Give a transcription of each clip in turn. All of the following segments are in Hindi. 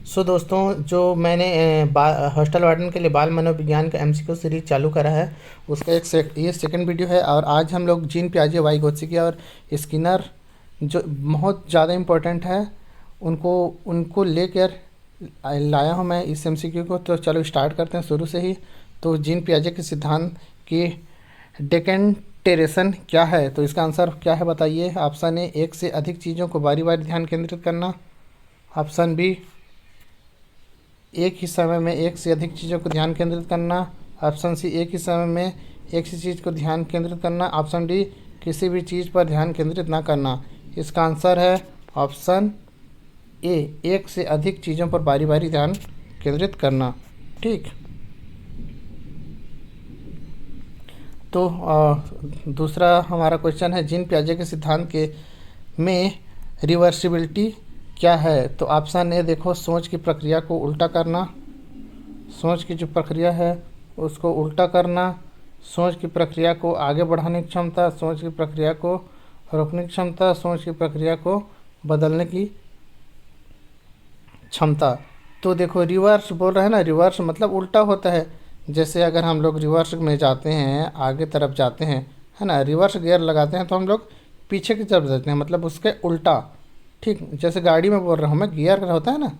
सो दोस्तों, जो मैंने हॉस्टल वार्डन के लिए बाल मनोविज्ञान का एमसीक्यू सीरीज चालू करा है, उसका ये सेकंड वीडियो है। और आज हम लोग जीन पियाजे, वाइगोत्स्की और स्किनर, जो बहुत ज़्यादा इम्पोर्टेंट है, उनको उनको लेकर लाया हूँ मैं इस एमसीक्यू को। तो चलो स्टार्ट करते हैं शुरू से ही। तो जीन पियाजे के सिद्धांत की डेकेंटेरेशन क्या है? तो इसका आंसर क्या है बताइए। ऑप्शन ए, एक से अधिक चीज़ों को बारी बारी ध्यान केंद्रित करना। ऑप्शन बी, एक ही समय में एक से अधिक चीज़ों को ध्यान केंद्रित करना। ऑप्शन सी, एक ही समय में एक ही चीज़ को ध्यान केंद्रित करना। ऑप्शन डी, किसी भी चीज़ पर ध्यान केंद्रित ना करना। इसका आंसर है ऑप्शन ए, एक से अधिक चीज़ों पर बारी बारी ध्यान केंद्रित करना। ठीक। तो दूसरा हमारा क्वेश्चन है, जीन पियाजे के सिद्धांत के में रिवर्सिबिलिटी क्या है? तो ऑप्शन ए देखो, सोच की प्रक्रिया को उल्टा करना। सोच की जो प्रक्रिया है उसको उल्टा करना। सोच की प्रक्रिया को आगे बढ़ाने की क्षमता। सोच की प्रक्रिया को रोकने की क्षमता। सोच की प्रक्रिया को बदलने की क्षमता। तो देखो, रिवर्स बोल रहे हैं ना, रिवर्स मतलब उल्टा होता है। जैसे अगर हम लोग रिवर्स में जाते हैं, आगे तरफ जाते हैं, है ना, रिवर्स गियर लगाते हैं, तो हम लोग पीछे की तरफ जाते हैं, मतलब उसके उल्टा। ठीक, जैसे गाड़ी में बोल रहा हूँ मैं, गियर होता है ना,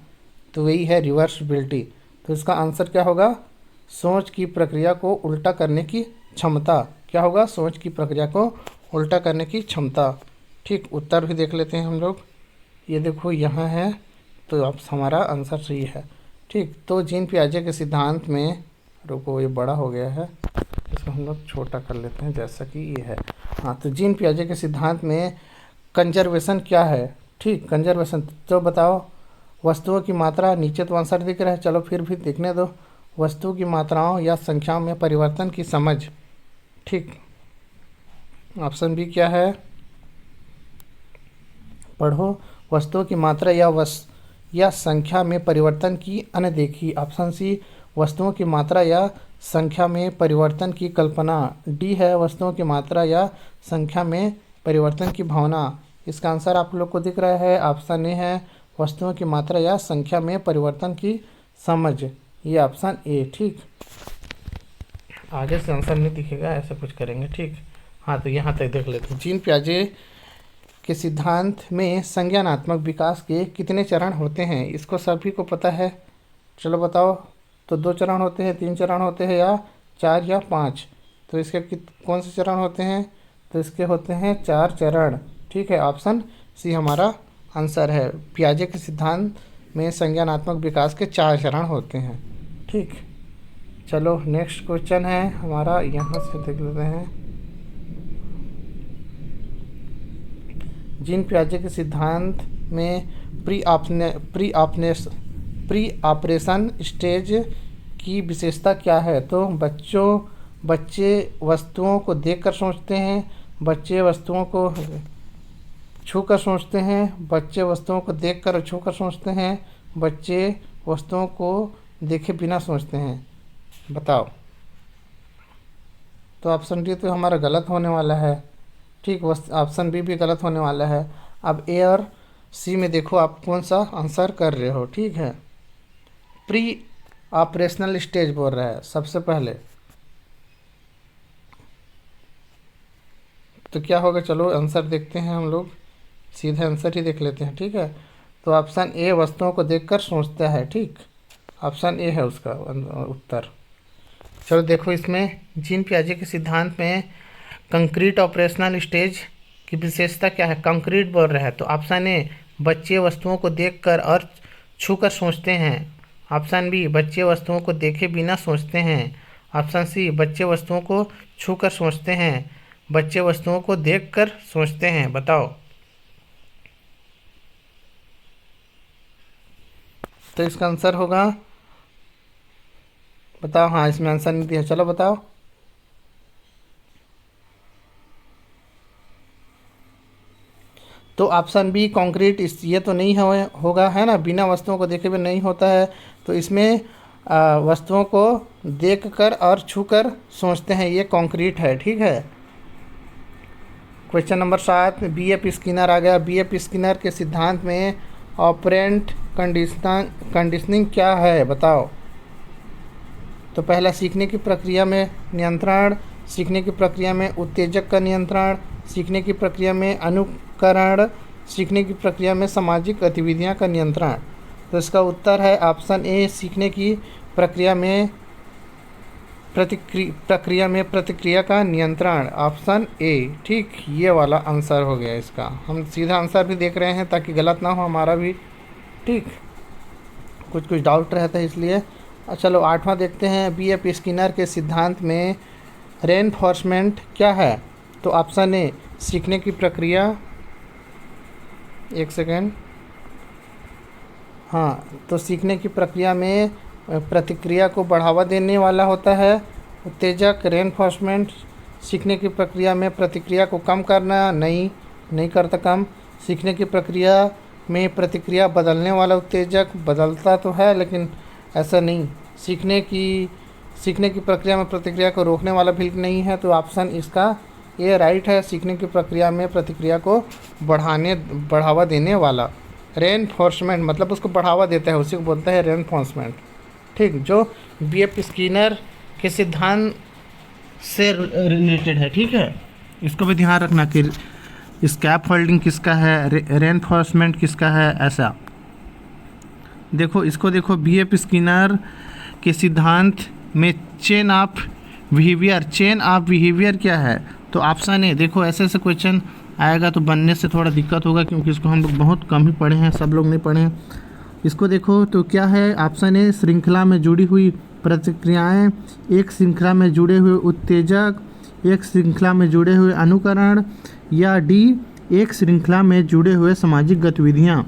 तो वही है रिवर्सिबिलिटी। तो इसका आंसर क्या होगा? सोच की प्रक्रिया को उल्टा करने की क्षमता। क्या होगा? सोच की प्रक्रिया को उल्टा करने की क्षमता। ठीक, उत्तर भी देख लेते हैं हम लोग। ये देखो यहाँ है, तो अब हमारा आंसर सही है। ठीक, तो जीन पियाजे के सिद्धांत में, रुको ये बड़ा हो गया है, इसको हम लोग छोटा कर लेते हैं जैसा कि ये है। हाँ, तो जीन पियाजे के सिद्धांत में कंजर्वेशन क्या है? ठीक, कंजर्वेशन तो बताओ। वस्तुओं की मात्रा, नीचे तो आंसर दिख रहा है, चलो फिर भी देखने दो। वस्तु की मात्राओं या संख्याओं में परिवर्तन की समझ। ठीक, ऑप्शन बी क्या है? पढ़ो। वस्तुओं की मात्रा या संख्या में परिवर्तन की अनदेखी। ऑप्शन सी, वस्तुओं की मात्रा या संख्या में परिवर्तन की कल्पना। डी है, वस्तुओं की मात्रा या संख्या में परिवर्तन की भावना। इसका आंसर आप लोग को दिख रहा है, ऑप्शन ए है, वस्तुओं की मात्रा या संख्या में परिवर्तन की समझ। ये ऑप्शन ए। ठीक, आगे से आंसर नहीं दिखेगा, ऐसा कुछ करेंगे। ठीक, हाँ, तो यहाँ तक देख लेते हैं। जीन पियाजे के सिद्धांत में संज्ञानात्मक विकास के कितने चरण होते हैं? इसको सभी को पता है, चलो बताओ। तो 2 चरण होते हैं, 3 चरण होते हैं, या 4 या 5? तो इसके कौन से चरण होते हैं? तो इसके होते हैं 4 चरण। ठीक है, ऑप्शन सी हमारा आंसर है। पियाजे के सिद्धांत में संज्ञानात्मक विकास के 4 चरण होते हैं। ठीक, चलो नेक्स्ट क्वेश्चन है हमारा, यहाँ से देख लेते हैं। जीन पियाजे के सिद्धांत में प्री ऑपरेशन स्टेज की विशेषता क्या है? तो बच्चे वस्तुओं को देखकर सोचते हैं, बच्चे वस्तुओं को छूकर सोचते हैं, बच्चे वस्तुओं को देखकर छूकर सोचते हैं, बच्चे वस्तुओं को देखे बिना सोचते हैं। बताओ। तो ऑप्शन डी तो हमारा गलत होने वाला है। ठीक, ऑप्शन बी भी गलत होने वाला है। अब ए और सी में देखो आप कौन सा आंसर कर रहे हो। ठीक है, प्री ऑपरेशनल स्टेज बोल रहा है सबसे पहले। तो क्या होगा? चलो आंसर देखते हैं हम लोग, सीधे आंसर ही देख लेते हैं। ठीक है, तो ऑप्शन ए, वस्तुओं को देखकर सोचता है। ठीक, ऑप्शन ए है उसका उत्तर। चलो देखो, इसमें जीन पियाजे के सिद्धांत में कंक्रीट ऑपरेशनल स्टेज की विशेषता क्या है? कंक्रीट बोल रहा है, तो ऑप्शन ए, बच्चे वस्तुओं को देखकर और छूकर सोचते हैं। ऑप्शन बी, बच्चे वस्तुओं को देखे बिना सोचते हैं। ऑप्शन सी, बच्चे वस्तुओं को छूकर सोचते हैं, बच्चे वस्तुओं को देखकर सोचते हैं। बताओ। तो इसका आंसर होगा, बताओ। हाँ, इसमें आंसर नहीं दिया, चलो बताओ। तो ऑप्शन बी कंक्रीट, इस ये तो नहीं होगा, है ना, बिना वस्तुओं को देखे हुए नहीं होता है। तो इसमें वस्तुओं को देखकर और छूकर सोचते हैं, ये कंक्रीट है। ठीक है, question number 7, B F Skinner आ गया। बी एफ स्किनर के सिद्धांत में ऑपरेंट कंडीशनिंग क्या है बताओ। तो पहला, सीखने की प्रक्रिया में नियंत्रण, सीखने की प्रक्रिया में उत्तेजक का नियंत्रण, सीखने की प्रक्रिया में अनुकरण, सीखने की प्रक्रिया में सामाजिक गतिविधियां का नियंत्रण। तो इसका उत्तर है ऑप्शन ए, सीखने की प्रक्रिया में प्रतिक्रिया का नियंत्रण, ऑप्शन ए। ठीक, ये वाला आंसर हो गया इसका। हम सीधा आंसर भी देख रहे हैं ताकि गलत ना हो हमारा भी। ठीक, कुछ डाउट रहता है इसलिए। चलो 8वां देखते हैं। बीएफ स्किनर के सिद्धांत में रेनफोर्समेंट क्या है। तो ऑप्शन ए, सीखने की प्रक्रिया, एक सेकेंड, हाँ, तो सीखने की प्रक्रिया में प्रतिक्रिया को बढ़ावा देने वाला होता है उत्तेजक। रेनफोर्समेंट सीखने की प्रक्रिया में प्रतिक्रिया को कम करना, नहीं करता कम। सीखने की प्रक्रिया में प्रतिक्रिया बदलने वाला उत्तेजक, बदलता तो है लेकिन ऐसा नहीं। सीखने की प्रक्रिया में प्रतिक्रिया को रोकने वाला भी नहीं है। तो ऑप्शन इसका ये राइट है, सीखने की प्रक्रिया में प्रतिक्रिया को बढ़ावा देने वाला। रेनफोर्समेंट मतलब उसको बढ़ावा देता है, उसी को बोलते हैं रेनफोर्समेंट। ठीक, जो बीएफ स्किनर के सिद्धांत से रिलेटेड है। ठीक है, इसको भी ध्यान रखना कि स्कैफोल्डिंग किसका है, रेनफोर्समेंट किसका है, ऐसा। देखो बीएफ स्किनर के सिद्धांत में चेन ऑफ बिहेवियर क्या है। तो ऑप्शन ए, देखो ऐसे क्वेश्चन आएगा तो बनने से थोड़ा दिक्कत होगा क्योंकि इसको हम लोग बहुत कम ही पढ़े हैं, सब लोग नहीं पढ़े हैं। इसको देखो तो क्या है, ऑप्शन ए, श्रृंखला में जुड़ी हुई प्रतिक्रियाएं, एक श्रृंखला में जुड़े हुए उत्तेजक, एक श्रृंखला में जुड़े हुए अनुकरण, या डी, एक श्रृंखला में जुड़े हुए सामाजिक गतिविधियां।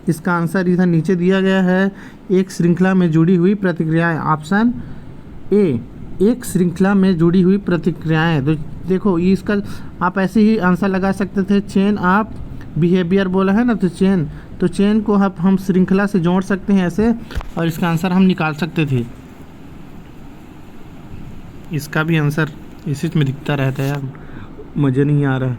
इसका आंसर इधर नीचे दिया गया है, एक श्रृंखला में जुड़ी हुई प्रतिक्रियाएं, ऑप्शन ए, एक श्रृंखला में जुड़ी हुई प्रतिक्रियाएं। तो देखो ये इसका आप ऐसे ही आंसर लगा सकते थे, चेन ऑफ बिहेवियर बोला है ना, तो चेन को हम श्रृंखला से जोड़ सकते हैं ऐसे, और इसका आंसर हम निकाल सकते थे। इसका भी आंसर इसी में दिखता रहता है यार, मुझे नहीं आ रहा है,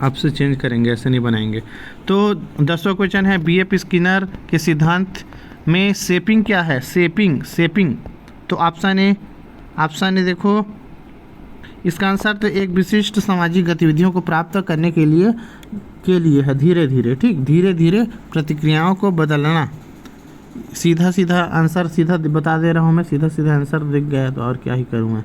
आपसे चेंज करेंगे, ऐसे नहीं बनाएंगे। तो 10वां क्वेश्चन है, बीएफ स्किनर के सिद्धांत में शेपिंग क्या है। शेपिंग तो ऑप्शन ए देखो, इसका आंसर तो एक विशिष्ट सामाजिक गतिविधियों को प्राप्त करने के लिए है धीरे धीरे प्रतिक्रियाओं को बदलना। सीधा आंसर सीधा बता दे रहा हूँ मैं, सीधा आंसर दिख गया तो और क्या ही करूँ मैं।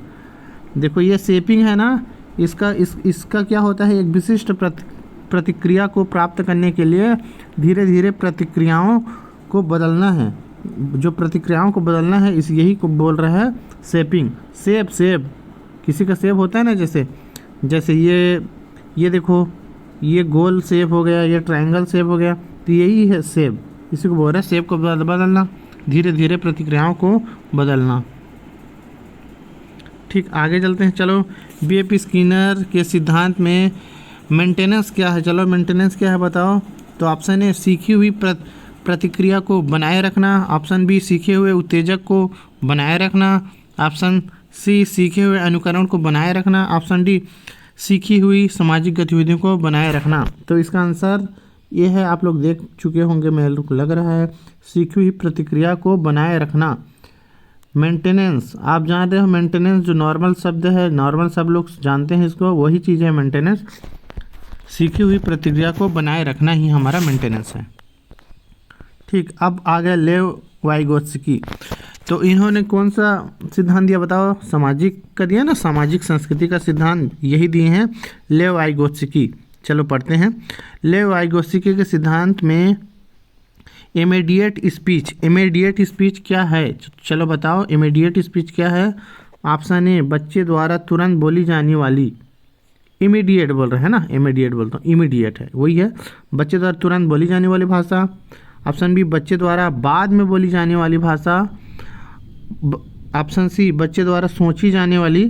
देखो ये शेपिंग है ना, इसका क्या होता है, एक विशिष्ट प्रतिक्रिया को प्राप्त करने के लिए धीरे धीरे प्रतिक्रियाओं को बदलना है। जो प्रतिक्रियाओं को बदलना है यही को बोल रहा है शेपिंग। शेप किसी का शेप होता है ना, जैसे ये देखो, ये गोल शेप हो गया, ये ट्रायंगल शेप हो गया, तो यही है शेप, इसी को बोल रहा है शेप को बदलना, धीरे धीरे प्रतिक्रियाओं को बदलना। ठीक, आगे चलते हैं। चलो, बीएफ स्किनर के सिद्धांत में मेंटेनेंस क्या है। चलो मेंटेनेंस क्या है बताओ। तो ऑप्शन ए, सीखी हुई प्रतिक्रिया को बनाए रखना, ऑप्शन बी, सीखे हुए उत्तेजक को बनाए रखना, ऑप्शन सी, सीखे हुए अनुकरण को बनाए रखना, ऑप्शन डी, सीखी हुई सामाजिक गतिविधियों को बनाए रखना। तो इसका आंसर ये है, आप लोग देख चुके होंगे मेरे को लग रहा है, सीखी हुई प्रतिक्रिया को बनाए रखना। मेंटेनेंस आप जान रहे हो, मेंटेनेंस जो नॉर्मल शब्द है, नॉर्मल सब लोग जानते हैं इसको, वही चीज़ है मेंटेनेंस। सीखी हुई प्रतिक्रिया को बनाए रखना ही हमारा मेंटेनेंस है। ठीक, अब आ गया लेव वाइगोत्स्की। तो इन्होंने कौन सा सिद्धांत दिया बताओ। सामाजिक का दिया ना, सामाजिक संस्कृति का सिद्धांत यही दिए हैं लेव वाइगोत्स्की। चलो पढ़ते हैं। लेव वाइगोत्स्की के सिद्धांत में इमीडिएट स्पीच क्या है। चलो बताओ इमीडिएट स्पीच क्या है। ऑप्शन ए, बच्चे द्वारा तुरंत बोली जाने वाली, इमीडिएट बोल रहे हैं ना, इमीडिएट बोलता हूँ, इमीडिएट है वही है, बच्चे द्वारा तुरंत बोली जाने वाली भाषा। ऑप्शन बी, बच्चे द्वारा बाद में बोली जाने वाली भाषा। ऑप्शन सी, बच्चे द्वारा सोची जाने वाली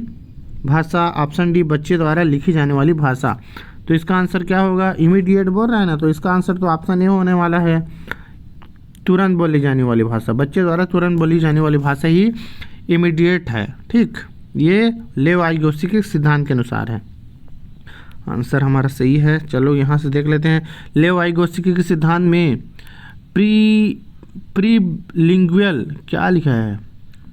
भाषा। ऑप्शन डी, बच्चे द्वारा लिखी जाने वाली भाषा। तो इसका आंसर क्या होगा, इमीडिएट बोल रहा है ना, तो इसका आंसर तो ऑप्शन ए होने वाला है, तुरंत बोली जाने वाली भाषा। बच्चे द्वारा तुरंत बोली जाने वाली भाषा ही इमीडिएट है। ठीक, ये लेव वाइगोत्स्की के सिद्धांत के अनुसार है। आंसर हमारा सही है। चलो यहाँ से देख लेते हैं। लेव वाइगोत्स्की के सिद्धांत में प्रीलिंगुअल क्या लिखा है,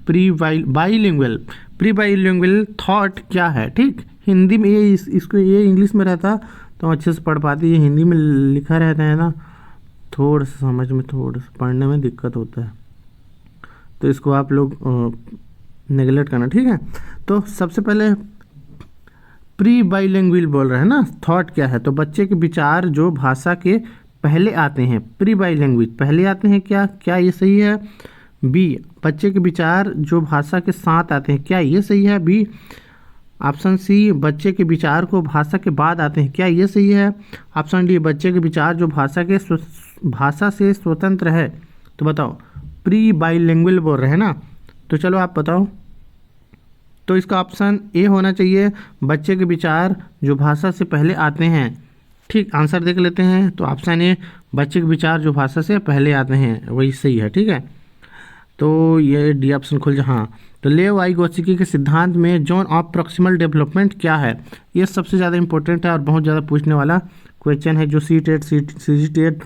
बाईलिंगुअल, प्री बाईलिंगुअल थॉट क्या है। ठीक, हिंदी में ये इसको ये इंग्लिश में रहता तो अच्छे से पढ़ पाती, ये हिंदी में लिखा रहता है ना, थोड़ा सा समझ में, थोड़ा सा पढ़ने में दिक्कत होता है, तो इसको आप लोग नेगलेक्ट करना। ठीक है, तो सबसे पहले प्री बाईलिंगुअल बोल रहे हैं ना, थॉट क्या है, तो बच्चे के विचार जो भाषा के पहले आते हैं, प्री बाईलिंगुअल पहले आते हैं, क्या ये सही है। बी, बच्चे के विचार जो भाषा के साथ आते हैं, क्या ये सही है। बी, ऑप्शन सी, बच्चे के विचार को भाषा के बाद आते हैं, क्या ये सही है। ऑप्शन डी, बच्चे के विचार जो भाषा से स्वतंत्र है। तो बताओ, प्री बाईलिंगुअल बोल रहे हैं ना, तो चलो आप बताओ। तो इसका ऑप्शन ए होना चाहिए, बच्चे के विचार जो भाषा से पहले आते हैं। ठीक, आंसर देख लेते हैं। तो ऑप्शन ए, बच्चे के विचार जो भाषा से पहले आते हैं, वही सही है। ठीक है, तो ये डी ऑप्शन खुल जा। हाँ, तो लेव वाइगोत्स्की के सिद्धांत में जोन ऑफ प्रॉक्सिमल डेवलपमेंट क्या है। ये सबसे ज़्यादा इंपॉर्टेंट है और बहुत ज़्यादा पूछने वाला क्वेश्चन है, जो सी टेट सी टेट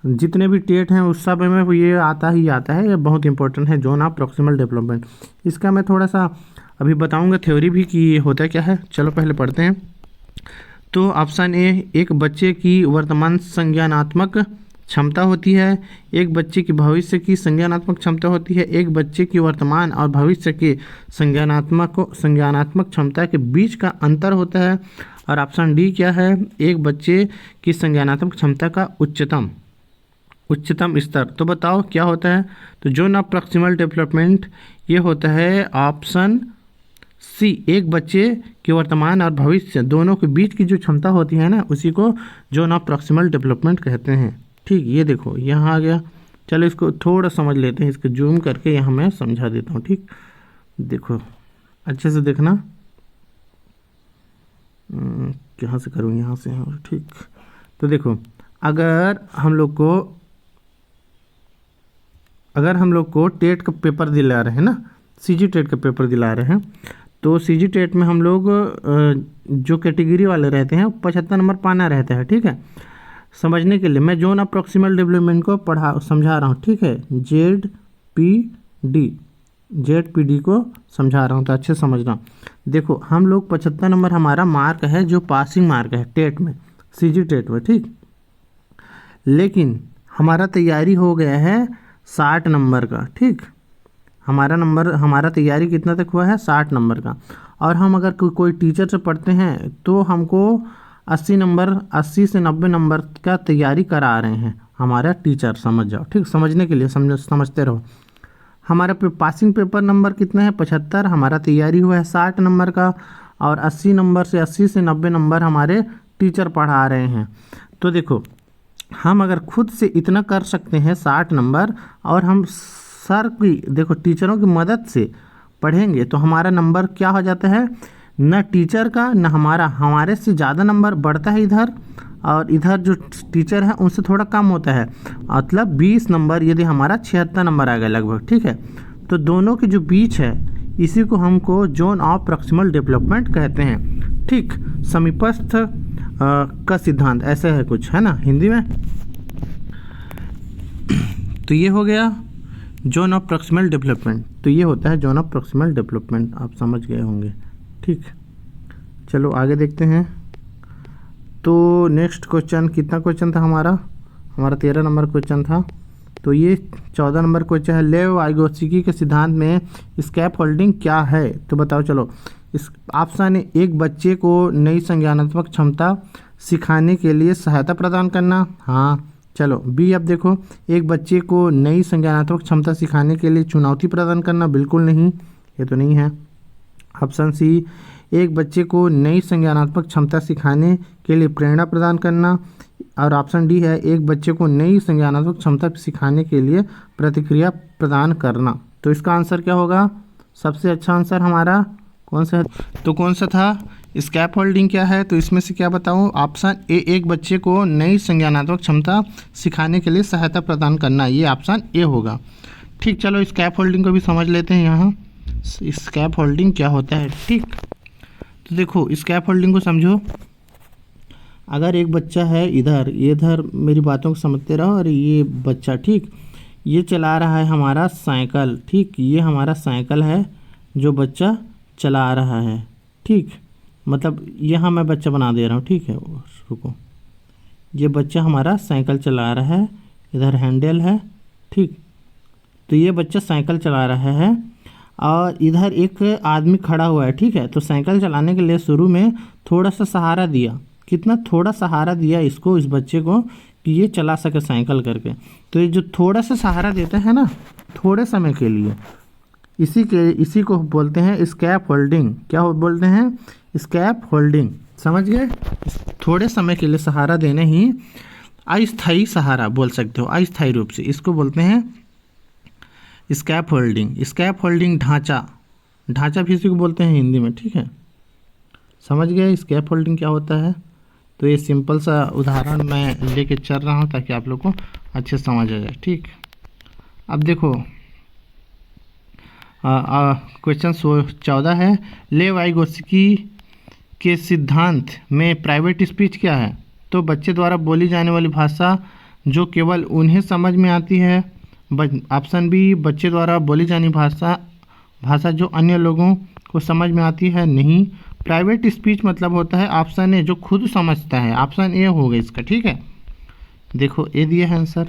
जितने भी टेट हैं उस सब में ये आता ही आता है, ये बहुत इंपॉर्टेंट है, जोन ऑफ प्रॉक्सिमल डेवलपमेंट। इसका मैं थोड़ा सा अभी बताऊंगा थ्योरी भी कि ये होता क्या है। चलो पहले पढ़ते हैं। तो ऑप्शन ए, एक बच्चे की वर्तमान संज्ञानात्मक क्षमता होती है, एक बच्चे की भविष्य की संज्ञानात्मक क्षमता होती है, एक बच्चे की वर्तमान और भविष्य के संज्ञानात्मक क्षमता के बीच का अंतर होता है। और ऑप्शन डी क्या है, एक बच्चे की संज्ञानात्मक क्षमता का उच्चतम स्तर। तो बताओ क्या होता है। तो जोन ऑफ प्रॉक्सिमल डेवलपमेंट ये होता है ऑप्शन सी, एक बच्चे के वर्तमान और भविष्य दोनों के बीच की जो क्षमता होती है ना, उसी को जोन ऑफ प्रॉक्सिमल डेवलपमेंट कहते हैं। ठीक, ये देखो यहाँ आ गया। चलो इसको थोड़ा समझ लेते हैं, इसको जूम करके यहाँ मैं समझा देता हूँ। ठीक, देखो अच्छे से देखना, कहाँ से करूँ, यहाँ से। ठीक, तो देखो, अगर हम लोग को टेट का पेपर दिला रहे हैं ना, सीजी टेट का पेपर दिला रहे हैं, तो सीजी टेट में हम लोग जो कैटेगरी वाले रहते हैं 75 नंबर पाना रहता है। ठीक है, समझने के लिए मैं जोन ऑफ प्रॉक्सिमल डेवलपमेंट को समझा रहा हूँ। ठीक है, जेड पी डी को समझा रहा हूँ, तो अच्छे समझना। देखो, हम लोग 75 नंबर हमारा मार्क है, जो पासिंग मार्क है टेट में, सीजी टेट में। ठीक, लेकिन हमारा तैयारी हो गया है 60 नंबर का। ठीक, हमारा तैयारी कितना तक हुआ है, 60 नंबर का। और हम अगर कोई टीचर से पढ़ते हैं तो हमको 80 से 90 नंबर का तैयारी करा रहे हैं हमारा टीचर, समझ जाओ। ठीक, समझने के लिए समझते रहो। हमारा पासिंग पेपर नंबर कितना है, 75, हमारा तैयारी हुआ है 60 नंबर का, और 80 से 90 नंबर हमारे टीचर पढ़ा रहे हैं। तो देखो, हम अगर खुद से इतना कर सकते हैं 60 नंबर, और हम सर की, देखो टीचरों की मदद से पढ़ेंगे, तो हमारा नंबर क्या हो जाता है, न टीचर का न हमारे से ज़्यादा नंबर बढ़ता है इधर, और इधर जो टीचर है उनसे थोड़ा कम होता है, मतलब 20 नंबर, यदि हमारा 76 नंबर आ गया लगभग। ठीक है, तो दोनों के जो बीच है, इसी को हमको जोन ऑफ प्रॉक्सिमल डेवलपमेंट कहते हैं। ठीक, समीपस्थ का सिद्धांत ऐसा है कुछ, है ना हिंदी में। तो ये हो गया जोन ऑफ प्रॉक्सिमल डेवलपमेंट, तो ये होता है जोन ऑफ प्रॉक्सिमल डेवलपमेंट, आप समझ गए होंगे। ठीक, चलो आगे देखते हैं। तो नेक्स्ट क्वेश्चन, कितना क्वेश्चन था हमारा 13 नंबर क्वेश्चन था। तो ये 14 नंबर क्वेश्चन है, लेव वाइगोत्स्की के सिद्धांत में स्कैप होल्डिंग क्या है। तो बताओ। चलो, इस ऑप्शन है, एक बच्चे को नई संज्ञानात्मक क्षमता सिखाने के लिए सहायता प्रदान करना। हाँ, चलो बी। अब देखो, एक बच्चे को नई संज्ञानात्मक क्षमता सिखाने के लिए चुनौती प्रदान करना, बिल्कुल नहीं, ये तो नहीं है। ऑप्शन सी, एक बच्चे को नई संज्ञानात्मक क्षमता सिखाने के लिए प्रेरणा प्रदान करना। और ऑप्शन डी है, एक बच्चे को नई संज्ञानात्मक क्षमता सिखाने के लिए प्रतिक्रिया प्रदान करना। तो इसका आंसर क्या होगा, सबसे अच्छा आंसर हमारा कौन सा है। तो कौन सा था, स्कैप होल्डिंग क्या है। तो इसमें से क्या बताऊँ, ऑप्शन ए, एक बच्चे को नई संज्ञानात्मक क्षमता सिखाने के लिए सहायता प्रदान करना, ये ऑप्शन ए होगा। ठीक, चलो स्कैप होल्डिंग को भी समझ लेते हैं। यहाँ स्कैप होल्डिंग क्या होता है। ठीक, तो देखो स्कैप होल्डिंग को समझो। अगर एक बच्चा है इधर, इधर मेरी बातों को समझते रहो, और ये बच्चा, ठीक, ये चला रहा है हमारा साइकिल, ठीक, ये हमारा साइकिल है जो बच्चा चला रहा है, ठीक, मतलब यहाँ मैं बच्चा बना दे रहा हूँ, ठीक है, रुको, ये बच्चा हमारा साइकिल चला रहा है, इधर हैंडल है, ठीक, तो ये बच्चा साइकिल चला रहा है और इधर एक आदमी खड़ा हुआ है, ठीक है। तो साइकिल चलाने के लिए शुरू में थोड़ा सा सहारा दिया, कितना थोड़ा सहारा दिया इसको, इस बच्चे को, कि ये चला सके साइकिल करके। तो ये जो थोड़ा सा सहारा देते हैं ना थोड़े समय के लिए, इसी को बोलते हैं स्कैप होल्डिंग। क्या बोलते हैं? स्कैप होल्डिंग, समझ गए? थोड़े समय के लिए सहारा देने ही अस्थायी सहारा बोल सकते हो, अस्थायी रूप से, इसको बोलते हैं स्कैप होल्डिंग। स्कैप होल्डिंग ढांचा भी इसी को बोलते हैं हिंदी में, ठीक है, समझ गए स्कैप होल्डिंग क्या होता है। तो ये सिंपल सा उदाहरण मैं लेके चल रहा हूँ ताकि आप लोग को अच्छे समझ आ जाए, ठीक। अब देखो क्वेश्चन 14 है, लेव वाइगोत्स्की के सिद्धांत में प्राइवेट स्पीच क्या है? तो बच्चे द्वारा बोली जाने वाली भाषा जो केवल उन्हें समझ में आती है। ऑप्शन बी, बच्चे द्वारा बोली जानी भाषा जो अन्य लोगों को समझ में आती है, नहीं। प्राइवेट स्पीच मतलब होता है ऑप्शन ए, जो खुद समझता है, ऑप्शन ए होगा इसका, ठीक है। देखो ए दिया है आंसर।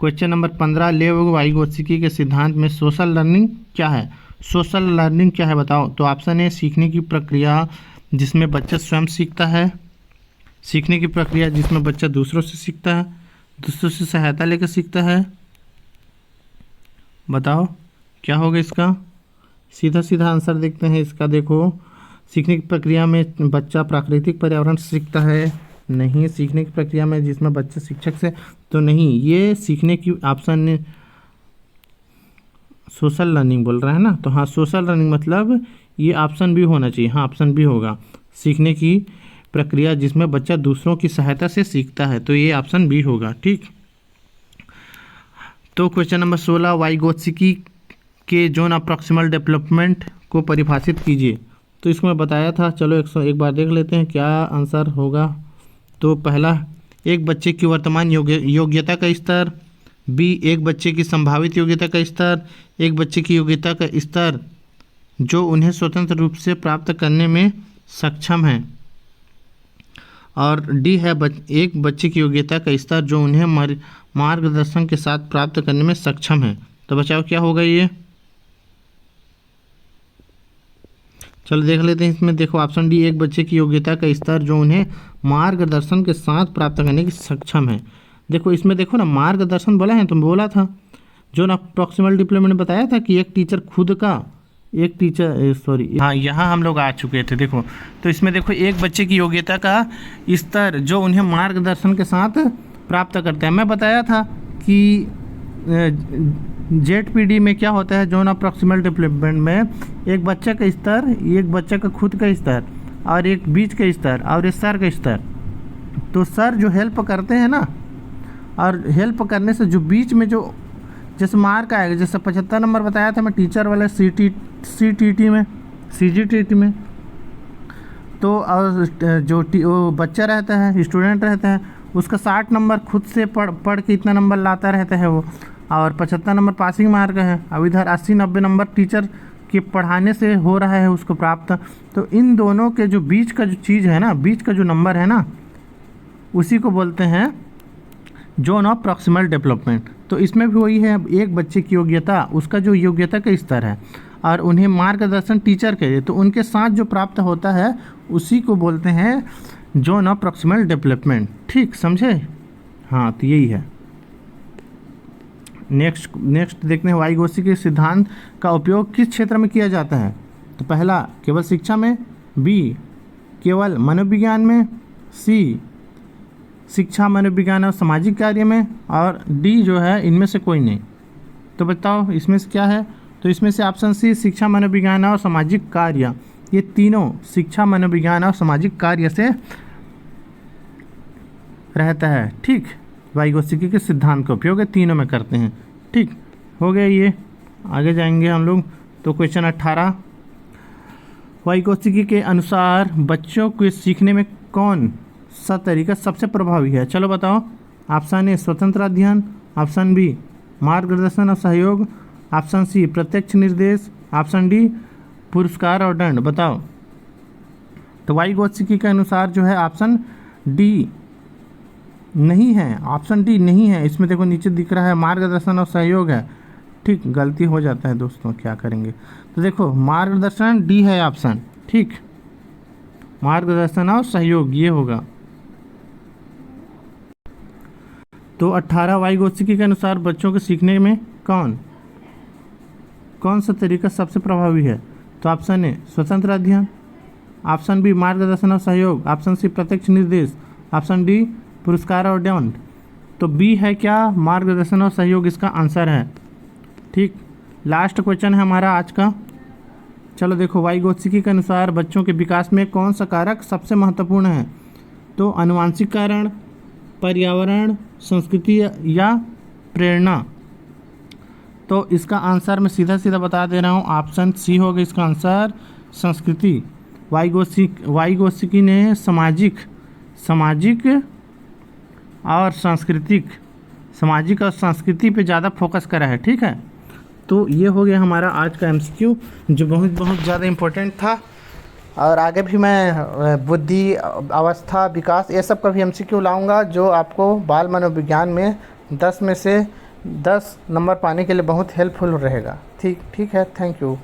क्वेश्चन नंबर 15, लेव वाइगोत्स्की के सिद्धांत में सोशल लर्निंग क्या है? सोशल लर्निंग क्या है बताओ? तो ऑप्शन ए, सीखने की प्रक्रिया जिसमें बच्चा स्वयं सीखता है, सीखने की प्रक्रिया जिसमें बच्चा दूसरों से सीखता है, दूसरों से सहायता लेकर सीखता है। बताओ क्या होगा इसका? सीधा सीधा आंसर देखते हैं इसका। देखो, सीखने की प्रक्रिया में बच्चा प्राकृतिक पर्यावरण से सीखता है, नहीं। सीखने की प्रक्रिया में जिसमें बच्चा शिक्षक से, तो नहीं। ये सीखने की ऑप्शन सोशल लर्निंग बोल रहा है ना, तो हाँ, सोशल लर्निंग मतलब ये ऑप्शन भी होना चाहिए, हाँ ऑप्शन भी होगा। सीखने की प्रक्रिया जिसमें बच्चा दूसरों की सहायता से सीखता है, तो ये ऑप्शन भी होगा, ठीक। तो क्वेश्चन नंबर 16, वाइगोत्स्की के जोन ऑफ प्रॉक्सिमल डेवलपमेंट को परिभाषित कीजिए। तो इसको मैं बताया था, चलो एक बार देख लेते हैं क्या आंसर होगा। तो पहला, एक बच्चे की वर्तमान योग्यता का स्तर। बी, एक बच्चे की संभावित योग्यता का स्तर। एक बच्चे की योग्यता का स्तर जो उन्हें स्वतंत्र रूप से प्राप्त करने में सक्षम है। और डी है एक बच्चे की योग्यता का स्तर जो उन्हें मार्गदर्शन के साथ प्राप्त करने में सक्षम है। तो बचाओ क्या होगा ये? चलो देख लेते हैं इसमें। देखो ऑप्शन डी, एक बच्चे की योग्यता का स्तर जो उन्हें मार्गदर्शन के साथ प्राप्त करने की सक्षम है। देखो इसमें देखो ना, मार्गदर्शन बोला है, तुम बोला था जो ना प्रॉक्सिमल डेवलपमेंट में बताया था कि एक टीचर खुद का, एक टीचर सॉरी, हाँ यहाँ हम लोग आ चुके थे। देखो तो इसमें देखो, एक बच्चे की योग्यता का स्तर जो उन्हें मार्गदर्शन के साथ प्राप्त करते हैं। मैं बताया था कि ZPD में क्या होता है, जोन ऑफ प्रॉक्सिमल डेवलपमेंट में एक बच्चे का स्तर, एक बच्चे का खुद का स्तर, और एक बीच का स्तर, और एक सर का स्तर। तो सर जो हेल्प करते हैं ना, और हेल्प करने से जो बीच में जो जैसे मार्क आएगा, जैसे 75 नंबर बताया था मैं टीचर वाले CTT में, CGTT में। तो और जो वो बच्चा रहता है, स्टूडेंट रहता है, उसका 60 नंबर खुद से पढ़ के इतना नंबर लाता रहता है वो, और 75 नंबर पासिंग मार्क है। अब इधर 80-90 नंबर टीचर के पढ़ाने से हो रहा है उसको प्राप्त। तो इन दोनों के जो बीच का जो चीज़ है ना, बीच का जो नंबर है ना, उसी को बोलते हैं जोन ऑफ प्रॉक्सिमल डेवलपमेंट। तो इसमें भी वही है, एक बच्चे की योग्यता, उसका जो योग्यता का स्तर है, और उन्हें मार्गदर्शन टीचर के, तो उनके साथ जो प्राप्त होता है उसी को बोलते हैं जोन ऑफ प्रॉक्सिमल डेवलपमेंट, ठीक, समझे? हाँ, तो यही है। नेक्स्ट देखते हैं, वाइगोत्स्की के सिद्धांत का उपयोग किस क्षेत्र में किया जाता है? तो पहला, केवल शिक्षा में। बी, केवल मनोविज्ञान में। सी, शिक्षा, मनोविज्ञान और सामाजिक कार्य में। और डी जो है इनमें से कोई नहीं। तो बताओ इसमें से क्या है? तो इसमें से ऑप्शन सी, शिक्षा, मनोविज्ञान और सामाजिक कार्य, ये तीनों शिक्षा, मनोविज्ञान और सामाजिक कार्य से रहता है, ठीक। वाइगोत्स्की के सिद्धांत का उपयोग तीनों में करते हैं, ठीक। हो गया ये, आगे जाएंगे हम लोग। तो क्वेश्चन 18, वाइगोत्स्की के अनुसार बच्चों के सीखने में कौन सा तरीका सबसे प्रभावी है? चलो बताओ। ऑप्शन ए स्वतंत्र अध्ययन, ऑप्शन बी मार्गदर्शन और सहयोग, ऑप्शन सी प्रत्यक्ष निर्देश, ऑप्शन डी पुरस्कार और दंड। बताओ। तो वाइगोत्स्की के अनुसार जो है ऑप्शन डी नहीं है, ऑप्शन डी नहीं है। इसमें देखो नीचे दिख रहा है मार्गदर्शन और सहयोग है। ठीक, गलती हो जाता है दोस्तों, क्या करेंगे। तो देखो मार्गदर्शन डी है ऑप्शन। ठीक, मार्गदर्शन और सहयोग ये होगा। तो 18 वाइगोत्स्की के अनुसार बच्चों के सीखने में कौन सा तरीका सबसे प्रभावी है? तो ऑप्शन ए स्वतंत्र अध्ययन, ऑप्शन बी मार्गदर्शन और सहयोग, ऑप्शन सी प्रत्यक्ष निर्देश, ऑप्शन डी पुरस्कार और दंड। तो बी है क्या? मार्गदर्शन और सहयोग इसका आंसर है। ठीक, लास्ट क्वेश्चन है हमारा आज का। चलो देखो, वाइगोत्स्की के अनुसार बच्चों के विकास में कौन सा कारक सबसे महत्वपूर्ण है? तो आनुवंशिक कारण, पर्यावरण, संस्कृति या प्रेरणा। तो इसका आंसर मैं सीधा सीधा बता दे रहा हूँ, ऑप्शन सी होगा इसका आंसर, संस्कृति। वाइगोत्स्की ने सामाजिक और संस्कृति पे ज़्यादा फोकस करा है। ठीक है, तो ये हो गया हमारा आज का एमसीक्यू, जो बहुत ज़्यादा इम्पोर्टेंट था। और आगे भी मैं बुद्धि, अवस्था, विकास, ये सब का भी एमसीक्यू लाऊंगा, जो आपको बाल मनोविज्ञान में 10 में से 10 नंबर पाने के लिए बहुत हेल्पफुल रहेगा। ठीक है, थैंक यू।